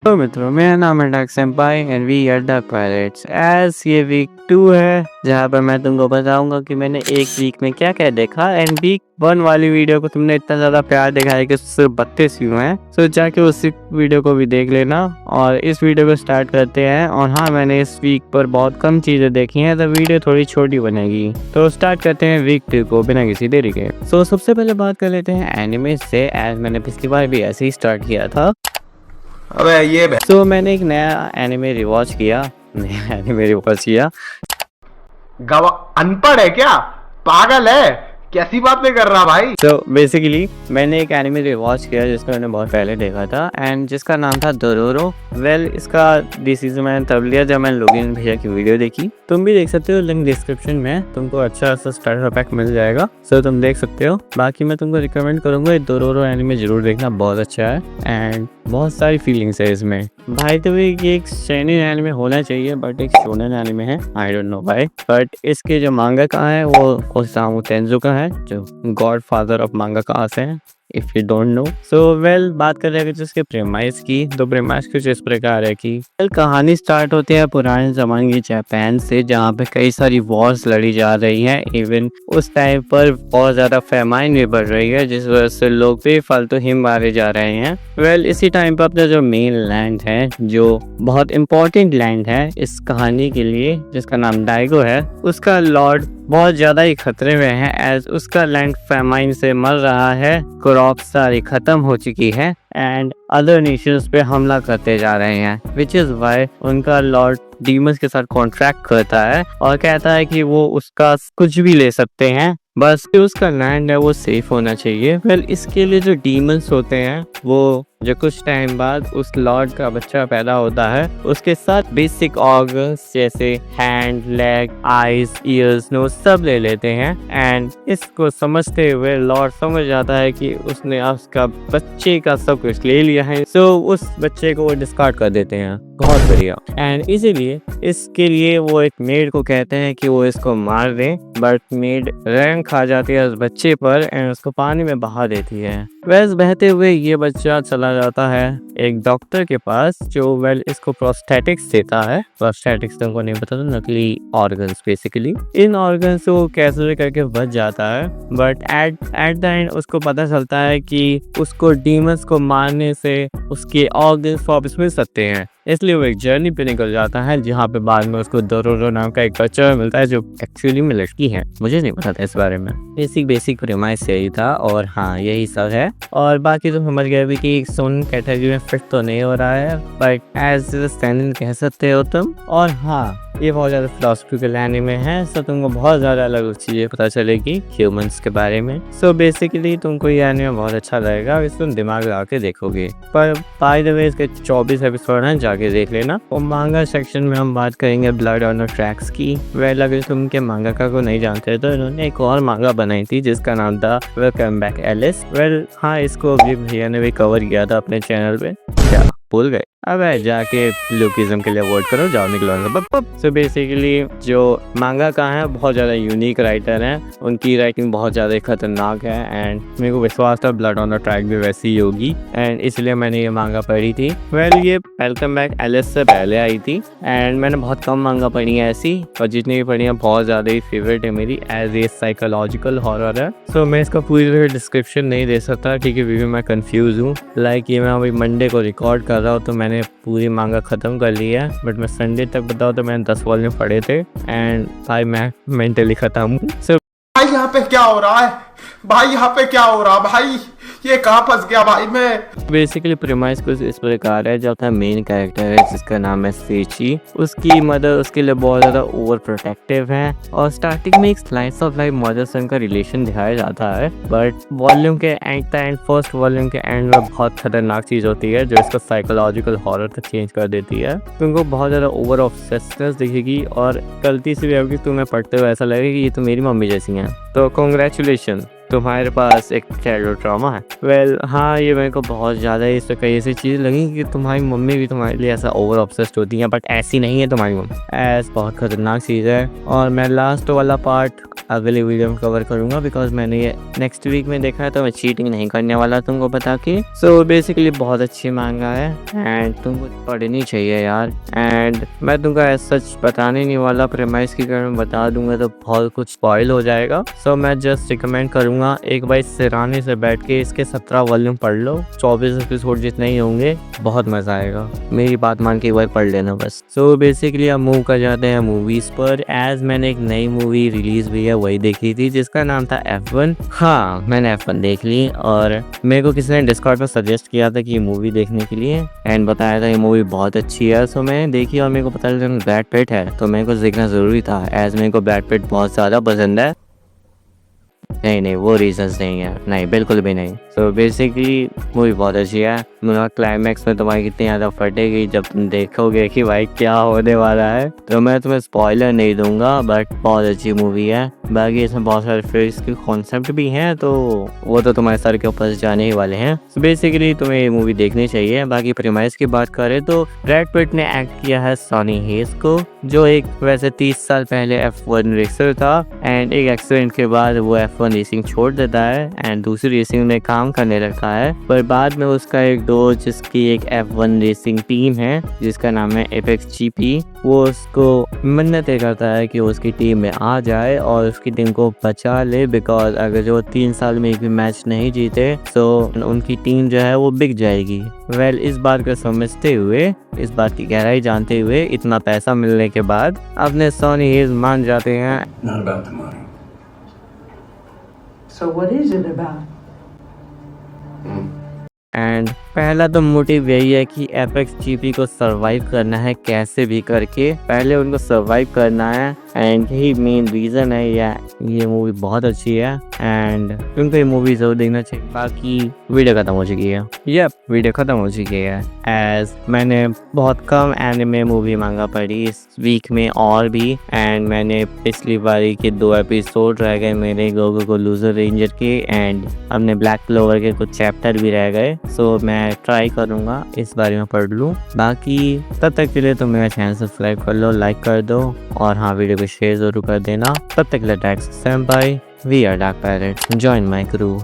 तो मित्रों, मेरा नाम है Dark Senpai and we are Dark Pirates. As ये वीक 2 है, जहाँ पर मैं तुमको बताऊंगा कि मैंने एक वीक में क्या क्या देखा। एंड वीक 1 वाली वीडियो को तुमने इतना ज़्यादा प्यार दिखाया कि सिर्फ 32 व्यू हैं, तो जाके उस वीडियो को भी देख लेना। और इस वीडियो को स्टार्ट करते हैं। और हाँ, मैंने इस वीक पर बहुत कम चीज़ें देखी हैं, तो वीडियो थोड़ी छोटी बनेगी। तो स्टार्ट करते हैं वीक 2 को बिना किसी देरी के। तो सबसे पहले बात कर लेते हैं एनिमे से। एज मैंने पिछली बार भी ऐसे ही स्टार्ट किया था। अबे ये तो मैंने एक नया एनिमे रिवॉच किया। गवा अनपढ़ है क्या? पागल है? कैसी बातें कर रहा भाई? तो बेसिकली मैंने एक एनिमे रिवॉच किया जिसको मैंने बहुत पहले देखा था एंड जिसका नाम था डोरोरो। वेल, इसका डिसीजन मैंने तब लिया जब मैंने लोगिन भैया की वीडियो देखी। तुम भी देख सकते हो, लिंक डिस्क्रिप्शन में। तुमको अच्छा सा स्टार्टर पैक मिल जाएगा, सो तुम देख सकते हो। बाकी मैं तुमको रिकमेंड करूंगा डोरोरो एनिमे जरूर देखना, बहुत अच्छा है एंड बहुत सारी फीलिंग्स है इसमें। भाई तो ये एक शोनेन एनिमे होना चाहिए, बट एक शोनेन एनिमे है, I don't know why. But इसके जो मांगा का है वो ओसामू तेंजुका है, जो गॉड फादर ऑफ मांगा का है, if you don't know. So well, बात कर रहे हैं जिसके प्रेमाइस की। तो प्रेमाइस कुछ इस प्रकार है कि कहानी स्टार्ट होती है पुराने जमाने की जापान से, जहाँ पे कई सारी वॉर्स लड़ी जा रही हैं। इवन उस टाइम पर बहुत ज्यादा फेमाइन भी बढ़ रही है, जिस वजह से लोग बेफालतू ही मारे जा रहे हैं। वेल, इसी टाइम पर अपना जो मेन लैंड है, जो बहुत इंपॉर्टेंट लैंड है इस कहानी के लिए, जिसका नाम डाइगो है, उसका लॉर्ड बहुत ज्यादा ही खतरे में है। एज उसका लैंड फेमाइन से मर रहा है, क्रॉप सारी खत्म हो चुकी है एंड अदर नेशंस पे हमला करते जा रहे हैं। विच इज वाई उनका लॉर्ड डीमंस के साथ कॉन्ट्रैक्ट करता है और कहता है कि वो उसका कुछ भी ले सकते हैं, बस उसका लैंड है वो सेफ होना चाहिए। वेल, इसके लिए जो डीमंस होते हैं वो जो कुछ टाइम बाद उस लॉर्ड का बच्चा पैदा होता है, उसके साथ बेसिक ऑर्गन्स जैसे hand, leg, eyes, ears, nose सब ले लेते हैं। एंड इसको समझते हुए लॉर्ड समझ जाता है कि उसने उसका बच्चे का सब कुछ ले लिया है, सो उस बच्चे को वो डिस्कार्ड कर देते हैं। बहुत बढ़िया। एंड इसीलिए इसके लिए वो एक मेड को कहते हैं कि वो इसको मार दे, बट मेड रैंक खा जाती है उस बच्चे पर एंड उसको पानी में बहा देती है। वैसे बहते हुए ये बच्चा चला जाता है एक डॉक्टर के पास, जो वेल इसको प्रोस्थेटिक्स देता है। प्रोस्थेटिक्स तुमको नहीं पता, तो नकली ऑर्गन्स बेसिकली। इन ऑर्गन्स को कैसे करके बच जाता है, बट एट द एंड उसको पता चलता है कि उसको डीमंस को मारने से उसके ऑर्गन्स वापस मिल सकते हैं। इसलिए वो एक जर्नी पे निकल जाता है, जहाँ पे बाद में उसको डोरोरो नाम का एक बच्चा मिलता है, जो एक्चुअली में लड़की है। मुझे नहीं पता था इस बारे में। बेसिक प्रेमाइस यही था और हाँ, यही सब है। और बाकी तो समझ गए भी कि सोन कैटेगरी में फिट तो नहीं हो रहा है, बट एज स्टैंडर्ड कह सकते हो तुम। और हाँ, ये बहुत ज़्यादा फिलोसफिकल एनिमे है, सो तुमको बहुत ज़्यादा अलग चीज़ें पता चलेगी ह्यूमंस के बारे में। सो बेसिकली तुमको ये एनिमे बहुत अच्छा लगेगा, इस तुम दिमाग लगा के देखोगे। पर बाय द वे, इसके 24 एपिसोड हैं, जाके देख लेना। और मांगा सेक्शन में हम बात करेंगे ब्लड ऑन द ट्रैक्स की। वेल, अगर तुम के मांगाका को नहीं जानते तो इन्होंने एक और मांगा बनाई थी जिसका नाम था वेलकम बैक एलिस। वेल हाँ, इसको भी भैया ने भी कवर किया था अपने चैनल पे। क्या भूल गए? अब जाके लुकिज्म के लिए वोट करो, जाओ निकलो। सो बेसिकली जो मांगा का है बहुत ज़्यादा यूनिक राइटर हैं, उनकी राइटिंग बहुत ज़्यादा खतरनाक है एंड मेरे को विश्वास था ब्लड ऑन द ट्रैक भी वैसी ही होगी एंड इसलिए मैंने ये मांगा पढ़ी थी। वेल, ये वेलकम बैक एलिस से पहले आई थी एंड मैंने बहुत कम मांगा पढ़ी है ऐसी, और जितनी भी पढ़ी है बहुत ज़्यादा ही फेवरेट है मेरी, एज ए साइकोलॉजिकल हॉरर है। सो मैं इसका पूरी डिस्क्रिप्शन नहीं दे सकता, ठीक है, क्योंकि मैं कंफ्यूज हूँ। लाइक ये मैं अभी मंडे को रिकॉर्ड कर रहा हूँ, तो मैंने पूरी मांगा खत्म कर ली है, बट मैं संडे तक बताऊँ तो मैंने 10 वॉल्यूम पढ़े थे एंड भाई मैं मेंटली खत्म हूँ। सो भाई यहाँ पे क्या हो रहा है? भाई यहाँ पे क्या हो रहा है? भाई ये कहाँ फंस गया भाई मैं? बेसिकली प्रेमाइस कुछ इस प्रकार है। जो अपना मेन कैरेक्टर है जिसका नाम है सेची, उसकी मदर उसके लिए बहुत ज़्यादा ओवर प्रोटेक्टिव है और स्टार्टिंग में एक स्लाइस ऑफ लाइफ मदर सन का रिलेशन दिखाया जाता है, बट वॉल्यूम के एंड फर्स्ट वॉल्यूम के एंड में बहुत खतरनाक चीज़ होती है जो इसको साइकोलॉजिकल हॉरर तक चेंज कर देती है। तुमको बहुत ज़्यादा ओवर ऑब्सेसिवनेस दिखेगी और गलती से भी होगी तुम्हें पढ़ते हुए ऐसा लगेगा कि ये तो मेरी मम्मी जैसी हैं। तो कॉन्ग्रेचुलेशन, तुम्हारे पास एक चाइल्डहुड ट्रॉमा है। वेल हाँ, ये मेरे को बहुत ज़्यादा इससे कई ऐसी चीज़ लगी कि तुम्हारी मम्मी भी तुम्हारे लिए ऐसा ओवर ऑब्सेस्ड होती है, बट ऐसी नहीं है तुम्हारी मम्मी। ऐस बहुत ख़तरनाक चीज़ है। और मैं लास्ट वाला पार्ट अगले वीडियो में कवर करूँगा, बिकॉज मैंने ये नेक्स्ट वीक में देखा है, तो मैं चीटिंग नहीं करने वाला तुमको बता के। सो बेसिकली बहुत अच्छी मांगा है एंड तुमको पढ़नी चाहिए यार। एंड मैं तुमको ऐसा सच बताने नहीं वाला, प्रेमाइज की कारण बता दूंगा तो बहुत कुछ स्पॉइल हो जाएगा। सो मैं जस्ट रिकमेंड करूँगा एक बार सिराने से बैठ के इसके 17 वॉल्यूम पढ़ लो, 24 एपिसोड जितने ही होंगे, बहुत मज़ा आएगा। मेरी बात मान के एक बार पढ़ लेना बस। सो बेसिकली अब मूव कर जाते हैं मूवीज़ पर। एज मैंने एक नई मूवी रिलीज़ हुई है वही देखी थी, जिसका नाम था F1। हाँ, मैंने F1 देख ली और मेरे को किसी ने डिस्कॉर्ड पर सजेस्ट किया था कि ये मूवी देखने के लिए एंड बताया था ये मूवी बहुत अच्छी है। सो मैंने देखी और मेरे को पता चला ब्रैड पिट है, तो मेरे को देखना ज़रूरी था एज मेरे को ब्रैड पिट बहुत ज़्यादा पसंद है। नहीं, वो रीजंस नहीं है, नहीं बिल्कुल भी नहीं। सो बेसिकली मूवी बहुत अच्छी है। मेरा क्लाइमैक्स में तुम्हारी कितनी ज़्यादा फटेगी जब तुम देखोगे कि भाई क्या होने वाला है। तो मैं तुम्हें स्पॉइलर नहीं दूंगा, बट बहुत अच्छी मूवी है। बाकी इसमें बहुत सारे फिल्म के कॉन्सेप्ट भी हैं, तो वो तो तुम्हारे सर के ऊपर जाने ही वाले हैं। सो बेसिकली तुम्हें ये मूवी देखनी चाहिए। बाकी प्रीमाइस की बात करें तो ब्रैड पिट ने एक्ट किया है सॉनी हेज को, जो एक वैसे 30 साल पहले F1 रेसर था एंड एक एक्सीडेंट के बाद वो F1 रेसिंग छोड़ देता है एंड दूसरी रेसिंग में काम करने लगता है। पर बाद में उसका एक दोस्त जिसकी एक F1 रेसिंग टीम है जिसका नाम है एपेक्स जीपी, वो उसको मन्नतें करता है कि उसकी टीम में आ जाए और उसकी टीम को बचा ले, बिकॉज अगर जो 3 साल में एक भी मैच नहीं जीते तो उनकी टीम जो है वो बिक जाएगी। वेल इस बात को समझते हुए, इस बात की गहराई जानते हुए, इतना पैसा मिलने के बाद अपने सॉनी हेज मान जाते हैं। Not about the money. So what is it about? And पहला तो मोटिव यही है कि एपेक्स जीपी को सरवाइव करना है, कैसे भी करके पहले उनको सरवाइव करना है एंड यही मेन रीज़न है। ये मूवी बहुत अच्छी है एंड तुमको ये मूवी ज़रूर देखना चाहिए। बाकी वीडियो ख़त्म हो चुकी है, वीडियो ख़त्म हो चुकी है। एज मैंने बहुत कम एनिमे मूवी मांगा पड़ी इस वीक में और भी, एंड मैंने पिछली बारी के 2 एपिसोड रह गए मेरे गोगो को लूजर रेंजर के एंड अपने ब्लैक क्लोवर के कुछ चैप्टर भी रह गए। सो मैं ट्राई करूँगा इस बारे में पढ़ लूँ। बाकी तब तक के लिए तो मेरा चैनल सब्सक्राइब कर लो, लाइक कर दो और हाँ वीडियो को शेयर ज़रूर कर देना। तब तक के लिए thanks Senpai, we are Dark Pirate, join my crew.